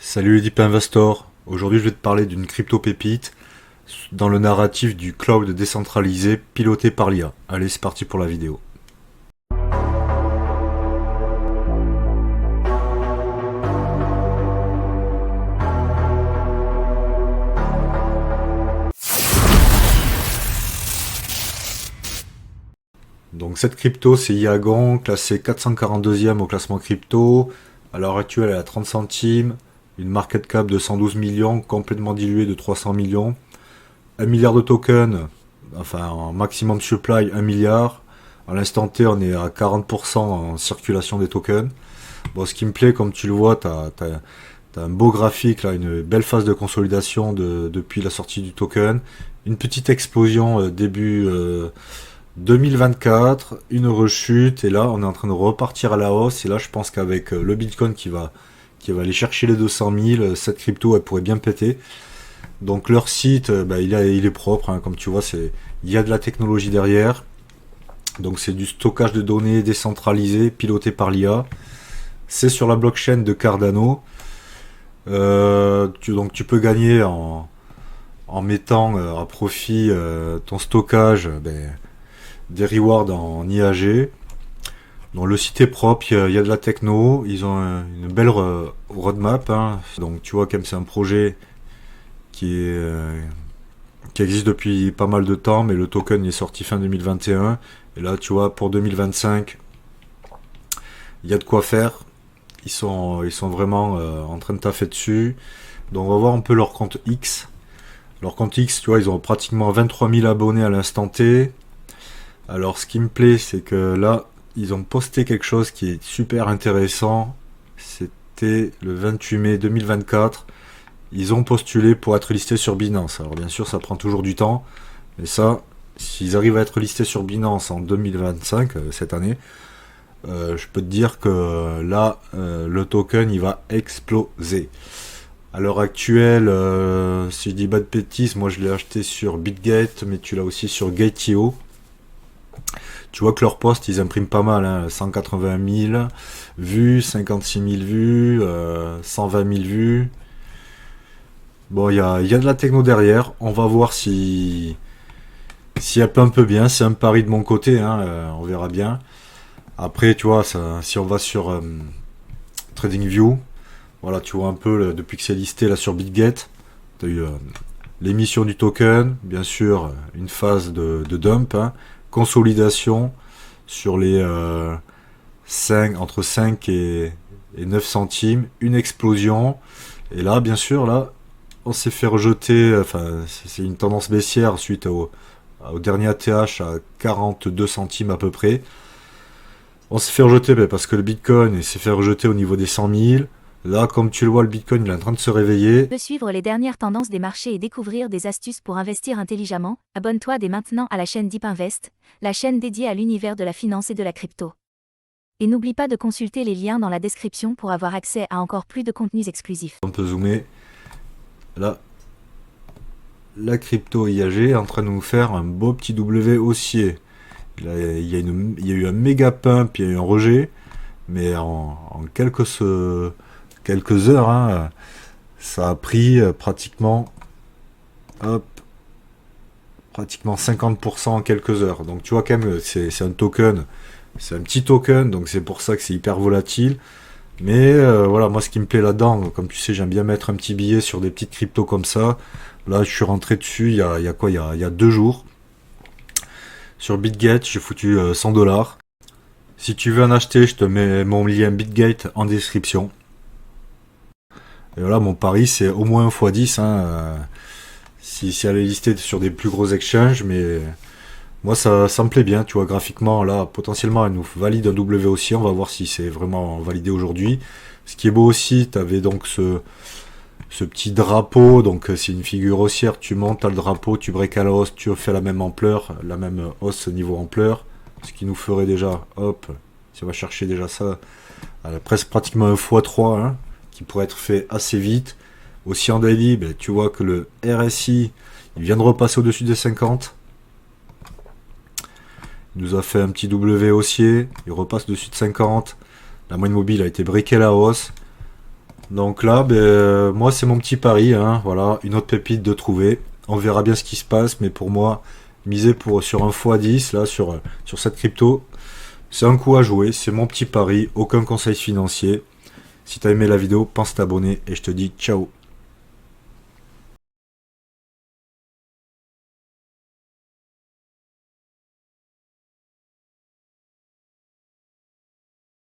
Salut les Deep Investor, aujourd'hui je vais te parler d'une crypto pépite dans le narratif du cloud décentralisé piloté par l'IA. Allez, c'est parti pour la vidéo. Donc cette crypto c'est Iagon, classée 442e au classement crypto. À l'heure actuelle elle est à 30 centimes, une market cap de 112 millions, complètement diluée de 300 millions. 1 milliard de tokens, enfin en maximum supply 1 milliard. À l'instant T, on est à 40% en circulation des tokens. Bon, ce qui me plaît, comme tu le vois, t'as un beau graphique, là, une belle phase de consolidation depuis la sortie du token. Une petite explosion début 2024, une rechute, et là, on est en train de repartir à la hausse. Et là, je pense qu'avec le Bitcoin qui va aller chercher les 200 000, cette crypto, elle pourrait bien péter. Donc leur site, il est propre, hein, comme tu vois, il y a de la technologie derrière. Donc c'est du stockage de données décentralisé, piloté par l'IA. C'est sur la blockchain de Cardano. Donc tu peux gagner en mettant à profit ton stockage des rewards en IAG. Donc le site est propre, il y a de la techno, ils ont une belle roadmap, hein. Donc tu vois comme c'est un projet qui existe depuis pas mal de temps, mais le token est sorti fin 2021. Et là, tu vois, pour 2025, il y a de quoi faire. Ils sont vraiment en train de taffer dessus. Donc, on va voir un peu leur compte X. Leur compte X, tu vois, ils ont pratiquement 23 000 abonnés à l'instant T. Alors, ce qui me plaît, c'est que là, ils ont posté quelque chose qui est super intéressant. C'était le 28 mai 2024. Ils ont postulé pour être listés sur Binance. Alors bien sûr, ça prend toujours du temps. Mais ça, s'ils arrivent à être listés sur Binance en 2025, cette année, je peux te dire que là, le token, il va exploser. À l'heure actuelle, si je dis pas de bêtises, moi je l'ai acheté sur BitGate, mais tu l'as aussi sur Gate.io. Tu vois que leurs posts, ils impriment pas mal, hein, 180 000 vues, 56 000 vues, 120 000 vues. Bon, il y a de la techno derrière. On va voir si elle peut un peu bien. C'est un pari de mon côté, hein, on verra bien. Après, tu vois, si on va sur TradingView, voilà, tu vois un peu depuis que c'est listé là sur BitGet, tu as eu l'émission du token, bien sûr, une phase de dump, hein, consolidation sur les entre 5 et 9 centimes, une explosion. Et là, bien sûr, là, on s'est fait rejeter, enfin, c'est une tendance baissière suite au dernier ATH à 42 centimes à peu près. On s'est fait rejeter parce que le Bitcoin il s'est fait rejeter au niveau des 100 000. Là, comme tu le vois, le Bitcoin il est en train de se réveiller. Veux suivre les dernières tendances des marchés et découvrir des astuces pour investir intelligemment? Abonne-toi dès maintenant à la chaîne Deep Invest, la chaîne dédiée à l'univers de la finance et de la crypto. Et n'oublie pas de consulter les liens dans la description pour avoir accès à encore plus de contenus exclusifs. On peut zoomer. Là, la crypto IAG est en train de nous faire un beau petit W haussier. Il y a eu un méga pump, il y a eu un rejet, mais en quelques heures, hein, ça a pris hop, pratiquement 50% en quelques heures. Donc tu vois quand même, c'est un token, c'est un petit token, donc c'est pour ça que c'est hyper volatile. Mais voilà, moi ce qui me plaît là-dedans, comme tu sais, j'aime bien mettre un petit billet sur des petites cryptos comme ça. Là, je suis rentré dessus il y a quoi, il y a 2 jours. Sur BitGate, j'ai foutu 100 $. Si tu veux en acheter, je te mets mon lien BitGate en description. Et voilà, mon pari, c'est au moins 1 x 10, hein, si elle est listée sur des plus gros exchanges, mais moi, ça me plaît bien, tu vois, graphiquement, là, potentiellement, elle nous valide un W aussi, on va voir si c'est vraiment validé aujourd'hui. Ce qui est beau aussi, tu avais donc ce petit drapeau, donc c'est une figure haussière, tu montes, as le drapeau, tu breaks à la hausse, tu fais la même ampleur, la même hausse niveau ampleur, ce qui nous ferait déjà, hop, si on va chercher déjà ça, presque pratiquement 1 x 3, hein, qui pourrait être fait assez vite. Aussi en daily, ben, tu vois que le RSI, il vient de repasser au-dessus des 50. Il nous a fait un petit W haussier, il repasse au-dessus de 50. La moyenne mobile a été briquée à la hausse. Donc là, moi c'est mon petit pari, hein, voilà, une autre pépite de trouver. On verra bien ce qui se passe, mais pour moi, miser sur un x10, là, sur cette crypto, c'est un coup à jouer, c'est mon petit pari, aucun conseil financier. Si t'as aimé la vidéo, pense t'abonner et je te dis ciao.